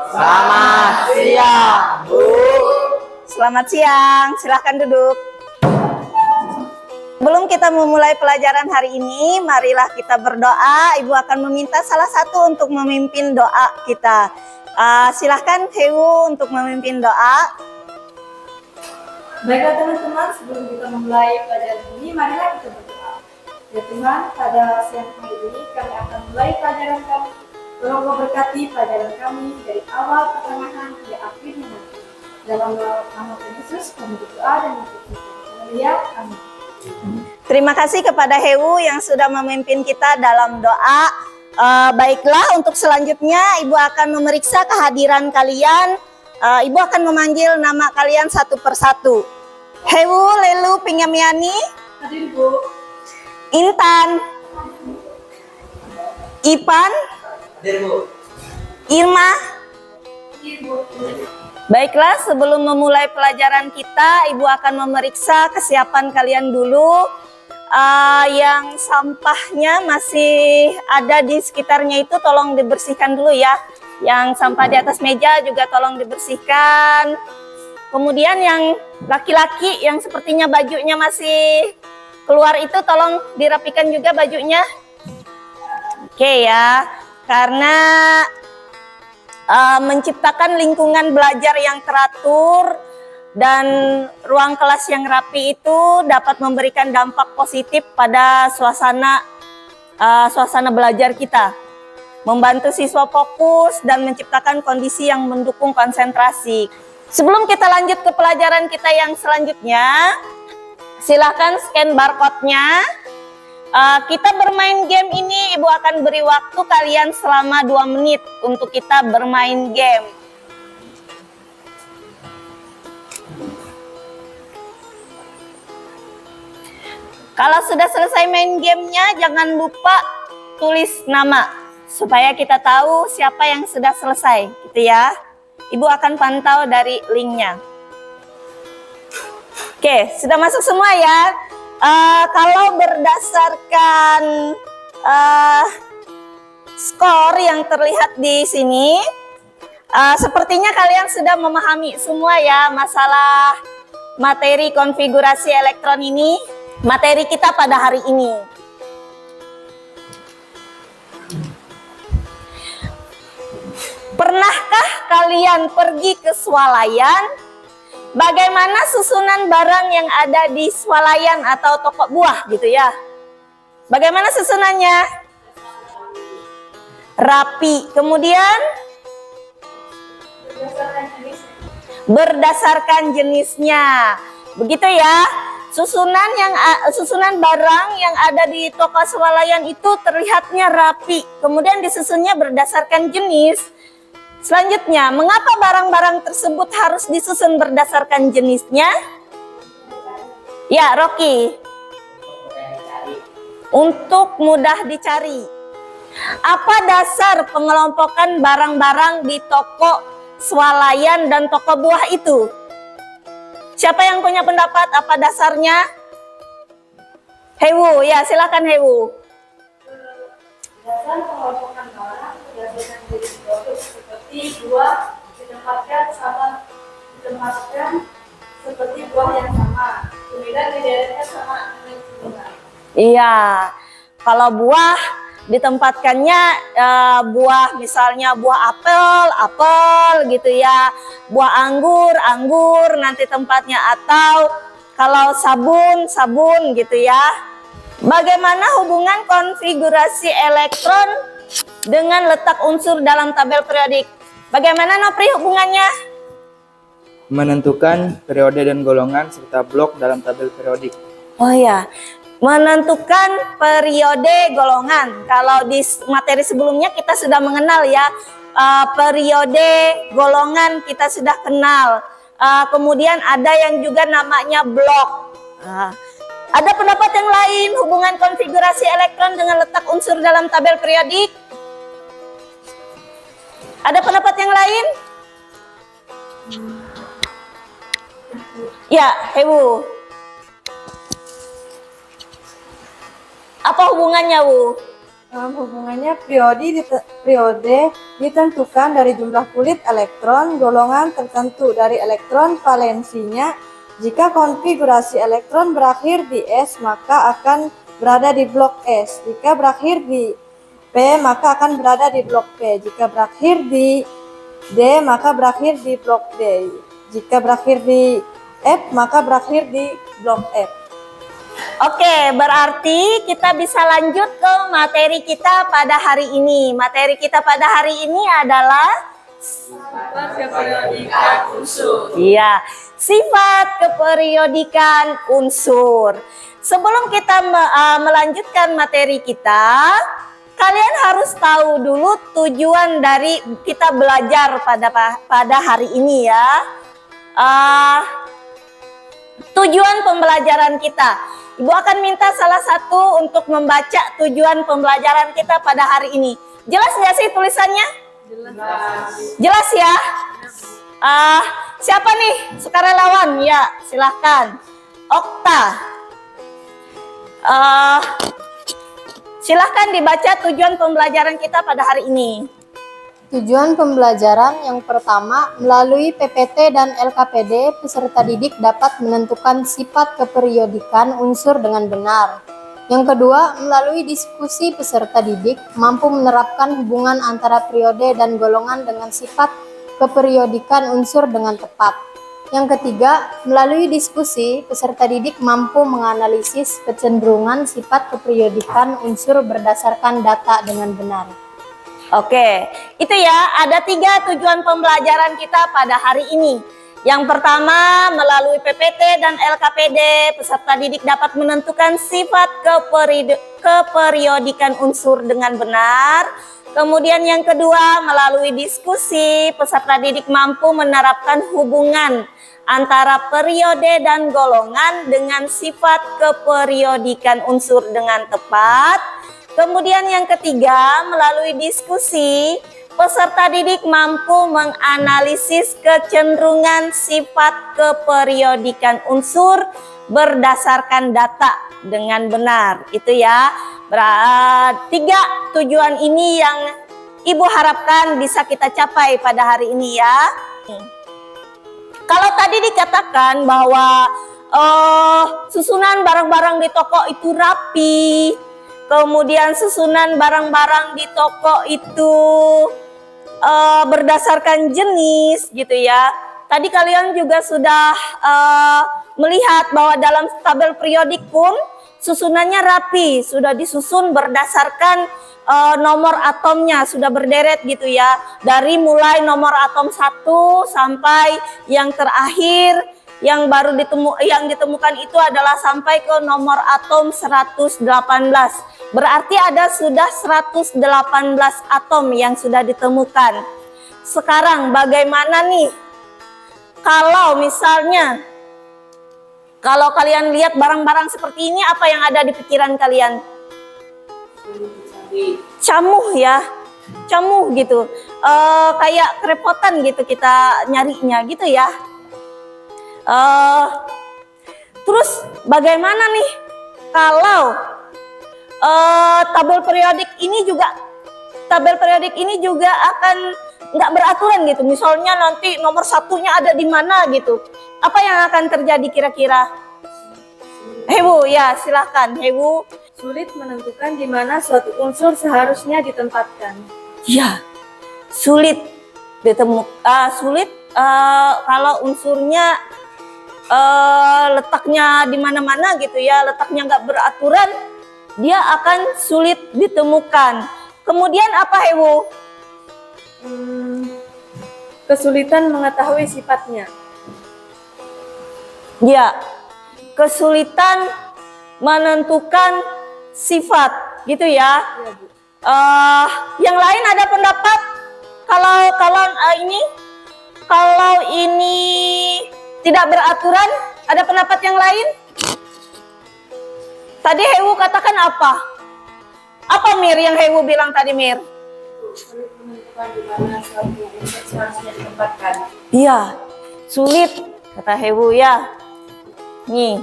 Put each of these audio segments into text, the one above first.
Selamat siang, Bu. Selamat siang, silahkan duduk. Sebelum kita memulai pelajaran hari ini, marilah kita berdoa. Ibu akan meminta salah satu untuk memimpin doa kita. Silahkan Hewu untuk memimpin doa. Baiklah teman-teman, sebelum kita memulai pelajaran ini, marilah kita berdoa. Ya Tuhan, pada siang hari ini kami akan mulai pelajaran kami. Tolong Kau berkati pelajaran kami dari awal, pertengahan, hingga akhirnya nanti. Dalam nama Tuhan Yesus, kami berdoa dan berdoa. Haleluya, amin. Terima kasih kepada Hewu yang sudah memimpin kita dalam doa. Baiklah, untuk selanjutnya Ibu akan memeriksa kehadiran kalian. Ibu akan memanggil nama kalian satu persatu. Hewu, Lelu, Pinyamiani, Hadir Bu. Intan, Ipan, Hadir, Bu. Irma. Hadir Bu. Baiklah, sebelum memulai pelajaran kita, Ibu akan memeriksa kesiapan kalian dulu. Yang sampahnya masih ada di sekitarnya itu tolong dibersihkan dulu ya. Yang sampah di atas meja juga tolong dibersihkan. Kemudian yang laki-laki yang sepertinya bajunya masih keluar itu tolong dirapikan juga bajunya. Oke ya, karena menciptakan lingkungan belajar yang teratur dan ruang kelas yang rapi itu dapat memberikan dampak positif pada suasana belajar kita, membantu siswa fokus dan menciptakan kondisi yang mendukung konsentrasi. Sebelum kita lanjut ke pelajaran kita yang selanjutnya, silakan scan barcode-nya. Kita bermain game ini, Ibu akan beri waktu kalian selama 2 menit untuk kita bermain game. Kalau sudah selesai main gamenya, jangan lupa tulis nama supaya kita tahu siapa yang sudah selesai, gitu ya. Ibu akan pantau dari linknya. Oke, sudah masuk semua ya. Kalau berdasarkan skor yang terlihat di sini, sepertinya kalian sudah memahami semua ya masalah materi konfigurasi elektron ini, materi kita pada hari ini. Pernahkah kalian pergi ke swalayan? Bagaimana susunan barang yang ada di swalayan atau toko buah gitu ya? Bagaimana susunannya? Rapi. Kemudian berdasarkan jenisnya. Begitu ya. Susunan barang yang ada di toko swalayan itu terlihatnya rapi. Kemudian disusunnya berdasarkan jenis. Selanjutnya, mengapa barang-barang tersebut harus disusun berdasarkan jenisnya? Ya, Rocky. Untuk mudah dicari. Apa dasar pengelompokan barang-barang di toko swalayan dan toko buah itu? Siapa yang punya pendapat apa dasarnya? Hewu, ya silakan Hewu. Dasar pengelompokan barang berdasarkan jenis produk seperti buah ditempatkan seperti buah yang sama, kemudian dideretkan sama dengan bunga. Iya, kalau buah ditempatkannya buah, misalnya buah apel gitu ya, buah anggur nanti tempatnya, atau kalau sabun gitu ya. Bagaimana hubungan konfigurasi elektron dengan letak unsur dalam tabel periodik? Bagaimana Nopri hubungannya? Menentukan periode dan golongan serta blok dalam tabel periodik. Oh ya, menentukan periode golongan. Kalau di materi sebelumnya kita sudah mengenal ya, periode golongan kita sudah kenal. Kemudian ada yang juga namanya blok. Ada pendapat yang lain hubungan konfigurasi elektron dengan letak unsur dalam tabel periodik? Ada pendapat yang lain? Ya, Hewu. Apa hubungannya, Wu? Hubungannya periode ditentukan dari jumlah kulit elektron, golongan tertentu dari elektron valensinya. Jika konfigurasi elektron berakhir di S, maka akan berada di blok S. Jika berakhir di P, maka akan berada di blok P. Jika berakhir di D, maka berakhir di blok D. Jika berakhir di F, maka berakhir di blok F. Oke, berarti kita bisa lanjut ke materi kita pada hari ini. Materi kita pada hari ini adalah Sifat keperiodikan unsur. iya, sifat keperiodikan unsur. Sebelum kita melanjutkan materi kita, kalian harus tahu dulu tujuan dari kita belajar pada hari ini ya. Tujuan pembelajaran kita. Ibu akan minta salah satu untuk membaca tujuan pembelajaran kita pada hari ini. Jelas nggak sih tulisannya? Jelas. Jelas ya? Siapa nih sukarelawan? Ya, silahkan. Okta. Silahkan dibaca tujuan pembelajaran kita pada hari ini. Tujuan pembelajaran yang pertama, melalui PPT dan LKPD, peserta didik dapat menentukan sifat keperiodikan unsur dengan benar. Yang kedua, melalui diskusi peserta didik, mampu menerapkan hubungan antara periode dan golongan dengan sifat keperiodikan unsur dengan tepat. Yang ketiga, melalui diskusi, peserta didik mampu menganalisis kecenderungan sifat keperiodikan unsur berdasarkan data dengan benar. Oke, itu ya, ada 3 tujuan pembelajaran kita pada hari ini. Yang pertama, melalui PPT dan LKPD, peserta didik dapat menentukan sifat keperiodikan unsur dengan benar. Kemudian yang kedua, melalui diskusi, peserta didik mampu menerapkan hubungan antara periode dan golongan dengan sifat keperiodikan unsur dengan tepat. Kemudian yang ketiga, melalui diskusi, peserta didik mampu menganalisis kecenderungan sifat keperiodikan unsur berdasarkan data dengan benar. Itu ya, 3 tujuan ini yang Ibu harapkan bisa kita capai pada hari ini ya. Kalau tadi dikatakan bahwa susunan barang-barang di toko itu rapi, kemudian susunan barang-barang di toko itu berdasarkan jenis gitu ya. Tadi kalian juga sudah melihat bahwa dalam tabel periodik pun susunannya rapi, sudah disusun berdasarkan nomor atomnya, sudah berderet gitu ya. Dari mulai nomor atom 1 sampai yang terakhir yang ditemukan itu adalah sampai ke nomor atom 118. Berarti ada sudah 118 atom yang sudah ditemukan. Sekarang bagaimana nih kalau misalnya kalau kalian lihat barang-barang seperti ini, apa yang ada di pikiran kalian? Camuh ya, camuh gitu, kayak kerepotan gitu kita nyarinya gitu ya. Terus bagaimana nih kalau tabel periodik ini juga akan nggak beraturan gitu. Misalnya nanti nomor 1-nya ada di mana gitu. Apa yang akan terjadi kira-kira? Hewu ya, silahkan Hewu. Sulit menentukan di mana suatu unsur seharusnya ditempatkan. Ya, sulit kalau unsurnya letaknya di mana-mana gitu ya, letaknya nggak beraturan, dia akan sulit ditemukan. Kemudian apa Hewu? Kesulitan mengetahui sifatnya. Ya, kesulitan menentukan sifat gitu ya. Ya, Bu. Yang lain ada pendapat kalau ini tidak beraturan, ada pendapat yang lain? Tadi Hewu katakan apa? Apa Mir yang Hewu bilang tadi Mir? Sulit menentukan di mana suatu unsur seharusnya ditempatkan. Iya, sulit kata Hewu ya. Nih,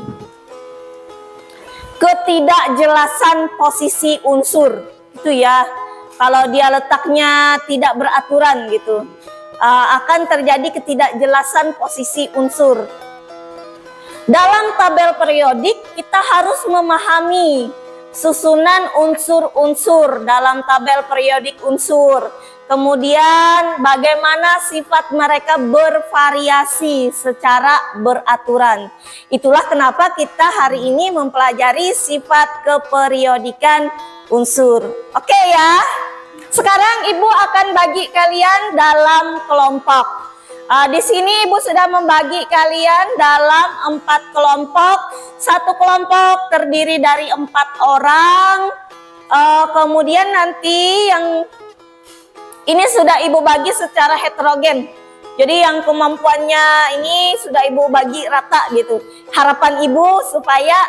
ketidakjelasan posisi unsur itu ya. Kalau dia letaknya tidak beraturan gitu, akan terjadi ketidakjelasan posisi unsur. Dalam tabel periodik kita harus memahami susunan unsur-unsur dalam tabel periodik unsur. Kemudian bagaimana sifat mereka bervariasi secara beraturan. Itulah kenapa kita hari ini mempelajari sifat keperiodikan unsur. Oke ya. Sekarang Ibu akan bagi kalian dalam kelompok. Di sini Ibu sudah membagi kalian dalam 4 kelompok. Satu kelompok terdiri dari 4 orang. Kemudian nanti yang ini sudah Ibu bagi secara heterogen. Jadi yang kemampuannya ini sudah Ibu bagi rata gitu. Harapan Ibu supaya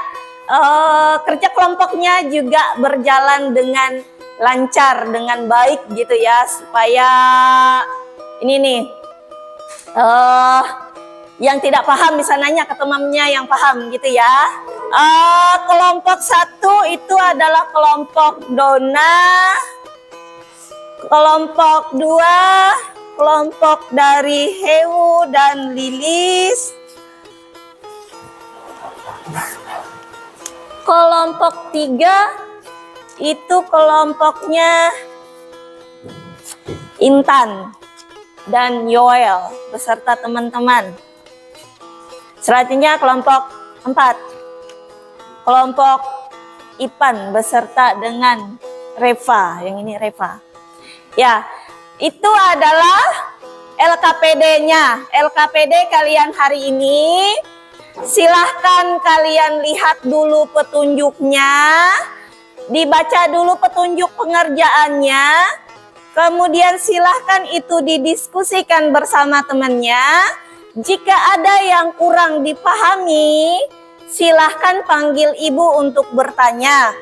kerja kelompoknya juga berjalan dengan lancar, dengan baik gitu ya. Supaya ini nih, yang tidak paham bisa nanya ke temannya yang paham gitu ya. Kelompok 1 itu adalah kelompok Dona. Kelompok 2 kelompok dari Hewu dan Lilis. Kelompok 3 itu kelompoknya Intan dan Yoel beserta teman-teman. Selanjutnya kelompok 4. Kelompok Ipan beserta dengan Reva. Yang ini Reva. Ya, itu adalah LKPD-nya. LKPD kalian hari ini. Silahkan kalian lihat dulu petunjuknya. Dibaca dulu petunjuk pengerjaannya. Kemudian silahkan itu didiskusikan bersama temannya. Jika ada yang kurang dipahami, silahkan panggil Ibu untuk bertanya.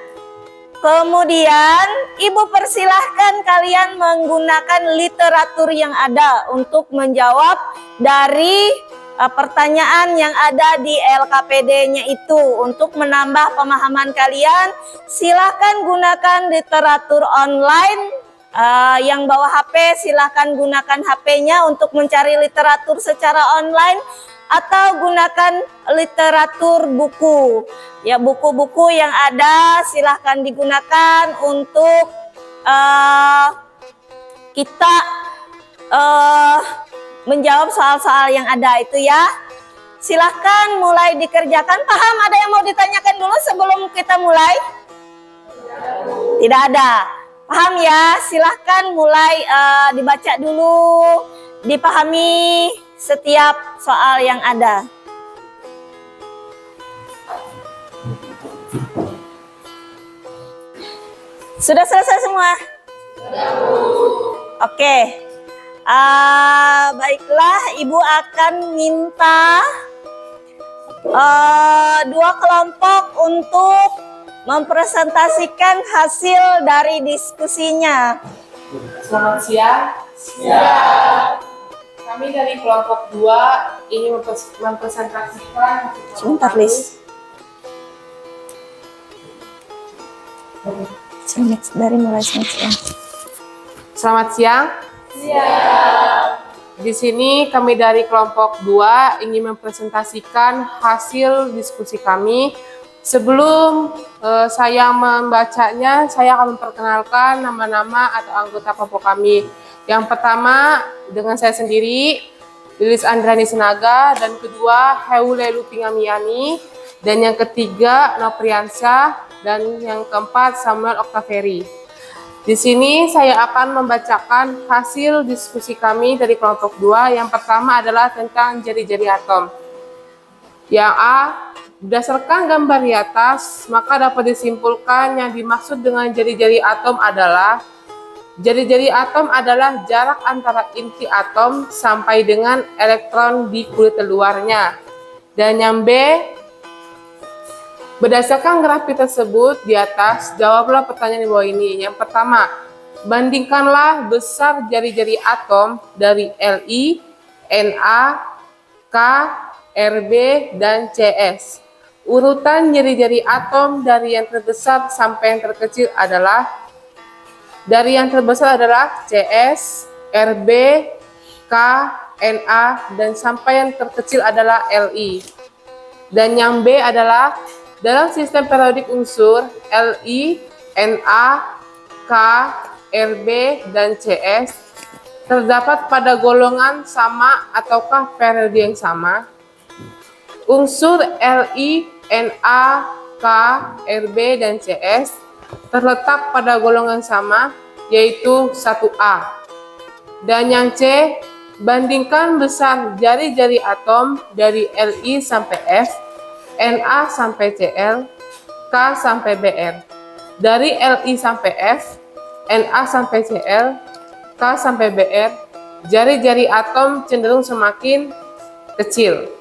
Kemudian Ibu persilahkan kalian menggunakan literatur yang ada untuk menjawab dari pertanyaan yang ada di LKPD-nya itu. Untuk menambah pemahaman kalian, silahkan gunakan literatur online. Yang bawa HP silahkan gunakan HP-nya untuk mencari literatur secara online, atau gunakan literatur buku. Ya, buku-buku yang ada silahkan digunakan untuk kita menjawab soal-soal yang ada itu ya. Silahkan mulai dikerjakan. Paham? Ada yang mau ditanyakan dulu sebelum kita mulai? Tidak ada. Paham ya? Silahkan mulai dibaca dulu, dipahami setiap soal yang ada. Sudah selesai semua? Sudah, Bu. Oke. Baiklah, Ibu akan minta 2 kelompok untuk mempresentasikan hasil dari diskusinya. Selamat siang. Siang. Kami dari kelompok 2 ingin mempresentasikan. Sebentar, Lis. Dari mulai siang. Selamat siang. Siang. Di sini kami dari kelompok 2 ingin mempresentasikan hasil diskusi kami. Sebelum saya membacanya, saya akan memperkenalkan nama-nama atau anggota kelompok kami. Yang pertama dengan saya sendiri, Lilis Andrani Senaga, dan kedua Heulelu Pingamiani, dan yang ketiga Nopriansyah, dan yang keempat Samuel Oktaveri. Di sini saya akan membacakan hasil diskusi kami dari kelompok 2. Yang pertama adalah tentang jari-jari atom. Yang A, berdasarkan gambar di atas, maka dapat disimpulkan yang dimaksud dengan jari-jari atom adalah jari-jari atom adalah jarak antara inti atom sampai dengan elektron di kulit luarnya. Dan yang B, berdasarkan grafik tersebut di atas, jawablah pertanyaan di bawah ini. Yang pertama, bandingkanlah besar jari-jari atom dari Li, Na, K, Rb, dan Cs. Urutan jari-jari atom dari yang terbesar sampai yang terkecil adalah Dari yang terbesar adalah CS, Rb, K, Na, dan sampai yang terkecil adalah Li. Dan yang B adalah dalam sistem periodik unsur Li, Na, K, Rb, dan Cs terdapat pada golongan sama ataukah periode yang sama. Unsur Li, Na, K, Rb, dan Cs terletak pada golongan sama, yaitu 1A. Dan yang C, bandingkan besar jari-jari atom dari Li sampai F, Na sampai Cl, K sampai Br. Dari Li sampai F, Na sampai Cl, K sampai Br, jari-jari atom cenderung semakin kecil.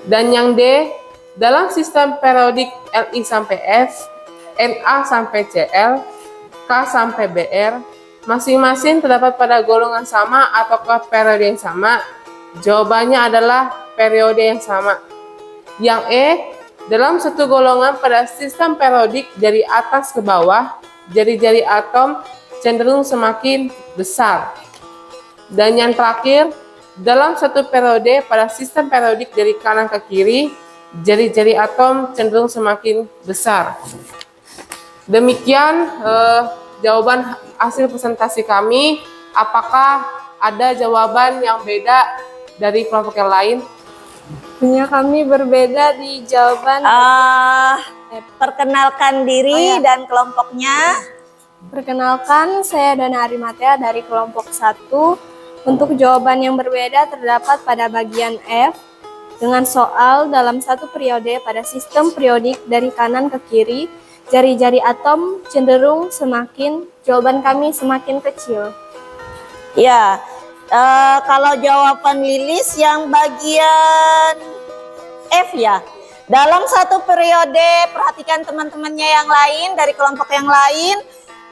Dan yang D, dalam sistem periodik Li sampai F, Na sampai Cl, K sampai Br, masing-masing terdapat pada golongan sama ataukah periode yang sama? Jawabannya adalah periode yang sama. Yang E, dalam satu golongan pada sistem periodik dari atas ke bawah, jari-jari atom cenderung semakin besar. Dan yang terakhir, dalam satu periode pada sistem periodik dari kanan ke kiri, jari-jari atom cenderung semakin besar. Demikian jawaban hasil presentasi kami. Apakah ada jawaban yang beda dari kelompok yang lain? Punya kami berbeda di jawaban. Perkenalkan diri dan kelompoknya. Perkenalkan, saya Dana Arimatea dari kelompok 1. Untuk jawaban yang berbeda terdapat pada bagian F dengan soal dalam satu periode pada sistem periodik dari kanan ke kiri, jari-jari atom cenderung jawaban kami semakin kecil. Ya, kalau jawaban Lilis yang bagian F ya. Dalam satu periode, perhatikan teman-temannya yang lain dari kelompok yang lain.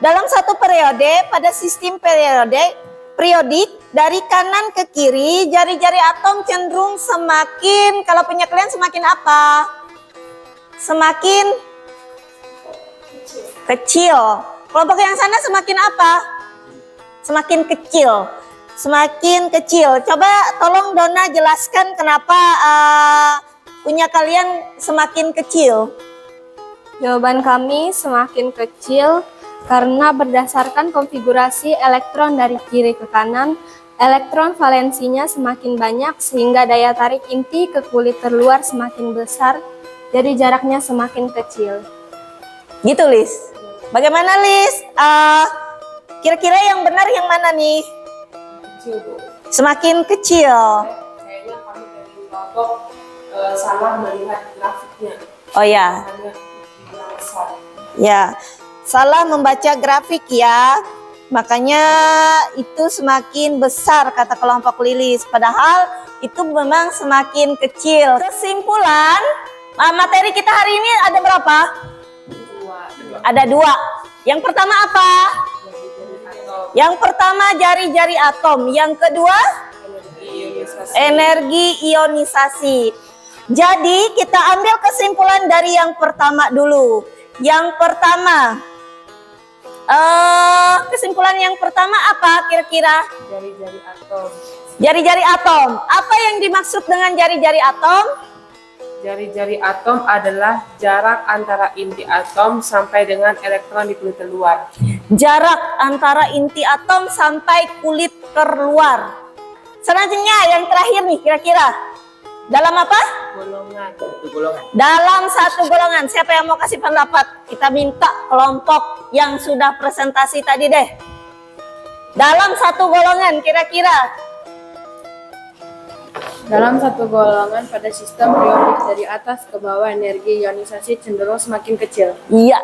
Dalam satu periode pada sistem periodik dari kanan ke kiri, jari-jari atom cenderung semakin, kalau punya kalian semakin apa? Semakin kecil. Kelompok yang sana semakin apa? Semakin kecil. Semakin kecil. Coba tolong Dona jelaskan kenapa punya kalian semakin kecil. Jawaban kami semakin kecil karena berdasarkan konfigurasi elektron dari kiri ke kanan, elektron valensinya semakin banyak sehingga daya tarik inti ke kulit terluar semakin besar, jadi jaraknya semakin kecil. Gitu, Lis. Bagaimana, Lis? Kira-kira yang benar yang mana nih? Kecil, Bu. Semakin kecil. Kayaknya kami dari kelompok salah melihat grafiknya. Oh ya. Hanya dibilang besar. Ya. Salah membaca grafik ya. Makanya itu semakin besar kata kelompok Lilis. Padahal itu memang semakin kecil. Kesimpulan, materi kita hari ini ada berapa? Ada 2. Yang pertama apa? Yang pertama jari-jari atom. Yang kedua energi ionisasi. Jadi kita ambil kesimpulan dari yang pertama dulu. Yang pertama, kesimpulan yang pertama apa kira-kira? Jari-jari atom. Jari-jari atom. Apa yang dimaksud dengan jari-jari atom? Jari-jari atom adalah jarak antara inti atom sampai dengan elektron di kulit terluar. Jarak antara inti atom sampai kulit terluar. Selanjutnya yang terakhir nih kira-kira. Dalam apa? Golongan. Satu golongan. Dalam satu golongan. Siapa yang mau kasih pendapat? Kita minta kelompok yang sudah presentasi tadi deh. Dalam satu golongan kira-kira. Dalam satu golongan pada sistem periodik dari atas ke bawah, energi ionisasi cenderung semakin kecil. Iya.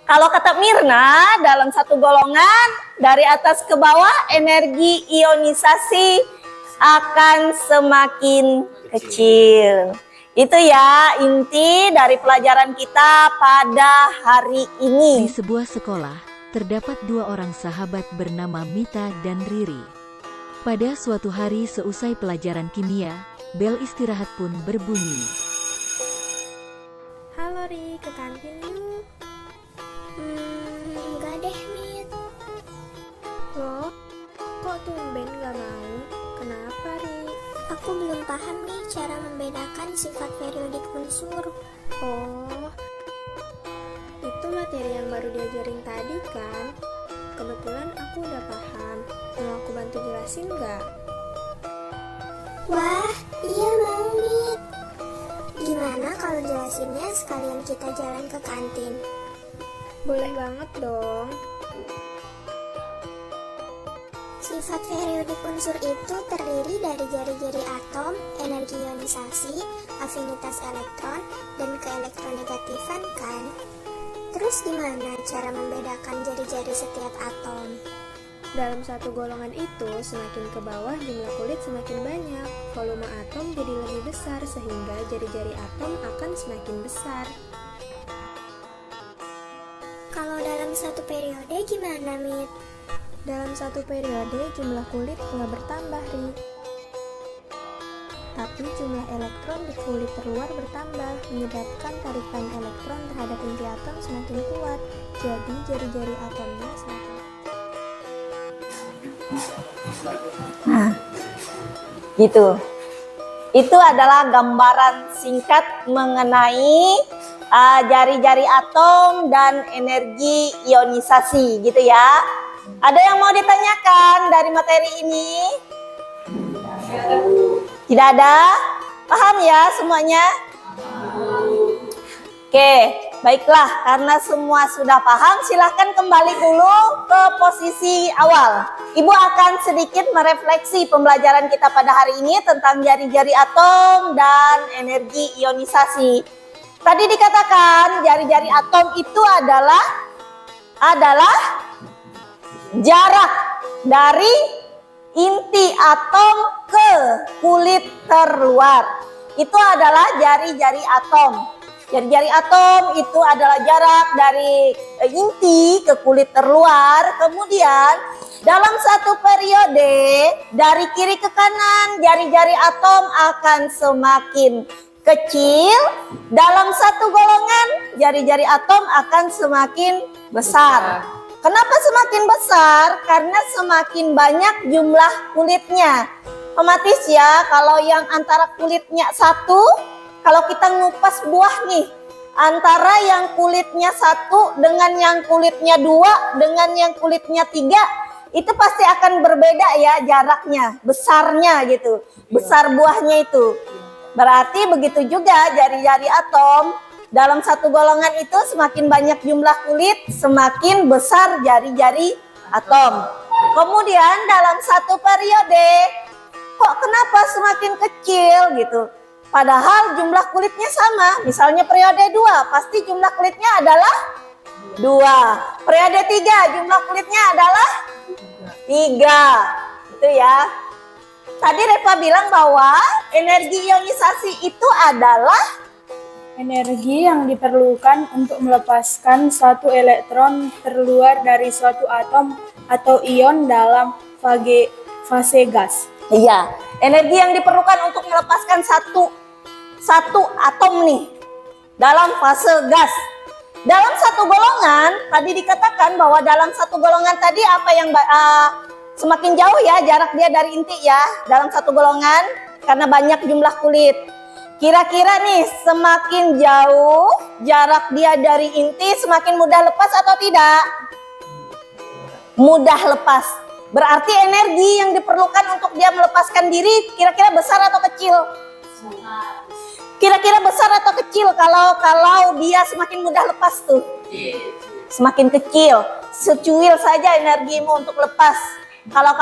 Kalau kata Mirna, dalam satu golongan dari atas ke bawah, energi ionisasi akan semakin kecil. Itu ya inti dari pelajaran kita pada hari ini. Di sebuah sekolah, terdapat 2 orang sahabat bernama Mita dan Riri. Pada suatu hari seusai pelajaran kimia, bel istirahat pun berbunyi. Halo Ri, ke kantin yuk. Enggak deh, Mit. paham nih cara membedakan sifat periodik unsur. Oh, itu materi yang baru diajarin tadi kan? Kebetulan aku udah paham. Mau aku bantu jelasin nggak? Wah, iya mau nih. Gimana kalau jelasinnya sekalian kita jalan ke kantin? Boleh banget dong. Sifat periodik unsur itu terdiri dari jari-jari atom, energi ionisasi, afinitas elektron, dan keelektronegatifan kan? Terus gimana cara membedakan jari-jari setiap atom? Dalam satu golongan itu, semakin ke bawah jumlah kulit semakin banyak, volume atom jadi lebih besar sehingga jari-jari atom akan semakin besar. Kalau dalam satu periode gimana, Mit? Dalam satu periode jumlah kulit nggak bertambah, Ri. Tapi jumlah elektron di kulit terluar bertambah, menyebabkan tarikan elektron terhadap inti atom semakin kuat. Jadi jari-jari atomnya semakin. Nah, gitu. Itu adalah gambaran singkat mengenai jari-jari atom dan energi ionisasi, gitu ya. Ada yang mau ditanyakan dari materi ini? Tidak ada? Paham ya semuanya? Oke, baiklah. Karena semua sudah paham, silahkan kembali dulu ke posisi awal. Ibu akan sedikit merefleksi pembelajaran kita pada hari ini tentang jari-jari atom dan energi ionisasi. Tadi dikatakan jari-jari atom itu adalah jarak dari inti atom ke kulit terluar. Itu adalah jari-jari atom. Jari-jari atom itu adalah jarak dari inti ke kulit terluar. Kemudian dalam satu periode dari kiri ke kanan jari-jari atom akan semakin kecil. Dalam satu golongan jari-jari atom akan semakin besar. Kenapa semakin besar? Karena semakin banyak jumlah kulitnya. Otomatis ya, kalau yang antara kulitnya satu, kalau kita ngupas buah nih, antara yang kulitnya satu dengan yang kulitnya dua, dengan yang kulitnya tiga, itu pasti akan berbeda ya jaraknya, besarnya gitu, besar buahnya itu. Berarti begitu juga jari-jari atom. Dalam satu golongan itu semakin banyak jumlah kulit, semakin besar jari-jari atom. Kemudian dalam satu periode, kok kenapa semakin kecil gitu? Padahal jumlah kulitnya sama. Misalnya periode 2, pasti jumlah kulitnya adalah 2. Periode 3, jumlah kulitnya adalah 3. Itu ya. Tadi Reva bilang bahwa energi ionisasi itu adalah energi yang diperlukan untuk melepaskan suatu elektron terluar dari suatu atom atau ion dalam fase gas. Iya, energi yang diperlukan untuk melepaskan satu atom nih dalam fase gas. Dalam satu golongan, tadi dikatakan bahwa dalam satu golongan tadi apa yang semakin jauh ya jarak dia dari inti ya dalam satu golongan karena banyak jumlah kulit. Kira-kira nih semakin jauh jarak dia dari inti semakin mudah lepas atau tidak? Mudah lepas. Berarti energi yang diperlukan untuk dia melepaskan diri kira-kira besar atau kecil? Kira-kira besar atau kecil kalau dia semakin mudah lepas tuh? Semakin kecil. Secuil saja energimu untuk lepas. Kalau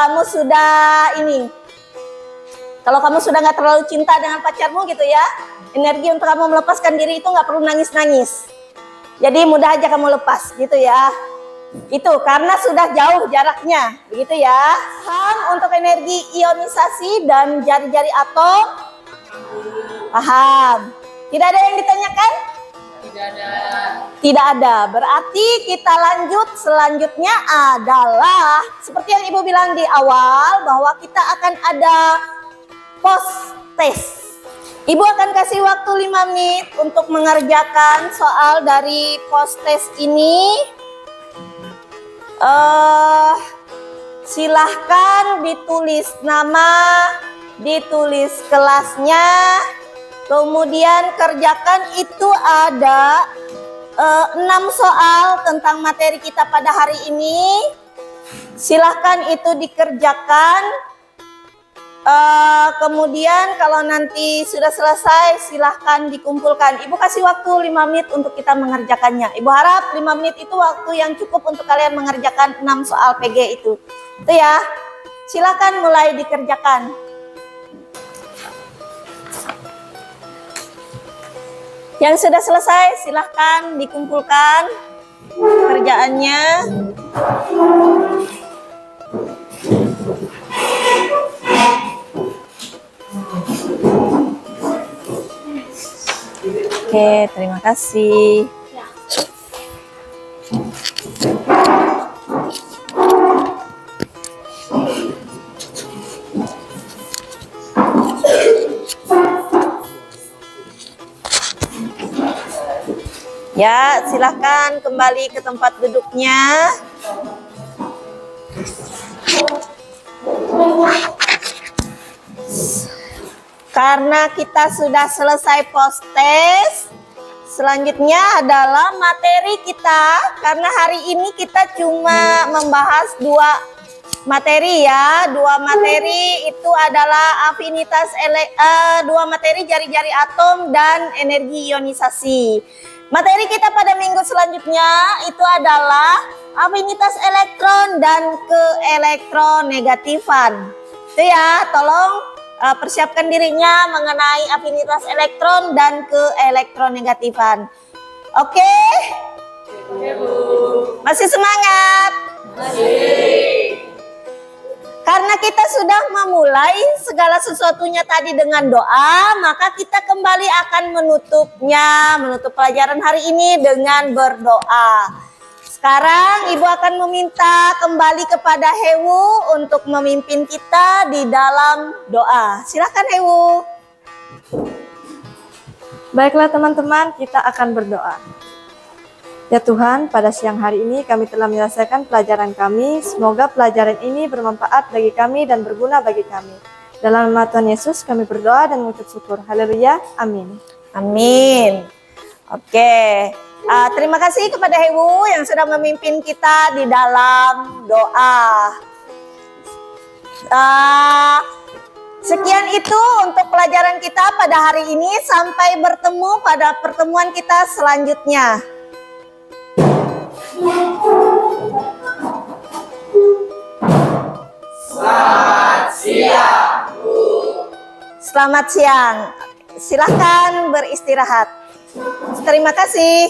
kamu sudah nggak terlalu cinta dengan pacarmu gitu ya, energi untuk kamu melepaskan diri itu nggak perlu nangis-nangis. Jadi mudah aja kamu lepas gitu ya. Itu karena sudah jauh jaraknya, begitu ya. Paham untuk energi ionisasi dan jari-jari atom? Paham. Tidak ada yang ditanyakan? Tidak ada. Berarti kita lanjut. Selanjutnya adalah seperti yang Ibu bilang di awal bahwa kita akan ada post test. Ibu akan kasih waktu 5 menit untuk mengerjakan soal dari post test ini. Silahkan ditulis nama ditulis kelasnya, kemudian kerjakan itu ada 6 soal tentang materi kita pada hari ini. Silahkan itu dikerjakan. Kemudian kalau nanti sudah selesai silahkan dikumpulkan. Ibu kasih waktu 5 menit untuk kita mengerjakannya. Ibu harap 5 menit itu waktu yang cukup untuk kalian mengerjakan 6 soal PG itu. Itu ya. Silahkan mulai dikerjakan. Yang sudah selesai silahkan dikumpulkan kerjaannya. Oke, terima kasih. Ya, silahkan kembali ke tempat duduknya. Karena kita sudah selesai post-test, selanjutnya adalah materi kita. Karena hari ini kita cuma membahas 2 materi ya. 2 materi itu adalah afinitas 2 materi jari-jari atom dan energi ionisasi. Materi kita pada minggu selanjutnya itu adalah afinitas elektron dan keelektronegatifan. Itu ya, tolong persiapkan dirinya mengenai afinitas elektron dan keelektronegatifan. Oke? Masih semangat? Masih. Karena kita sudah memulai segala sesuatunya tadi dengan doa, maka kita kembali akan menutup pelajaran hari ini dengan berdoa. Sekarang Ibu akan meminta kembali kepada Hewu untuk memimpin kita di dalam doa. Silakan Hewu. Baiklah teman-teman, kita akan berdoa. Ya Tuhan, pada siang hari ini kami telah menyelesaikan pelajaran kami. Semoga pelajaran ini bermanfaat bagi kami dan berguna bagi kami. Dalam nama Tuhan Yesus kami berdoa dan mengucap syukur. Haleluya. Amin. Amin. Oke. Terima kasih kepada Hewu yang sudah memimpin kita di dalam doa. Sekian itu untuk pelajaran kita pada hari ini. Sampai bertemu pada pertemuan kita selanjutnya. Selamat siang, Bu. Selamat siang. Silahkan beristirahat. Terima kasih.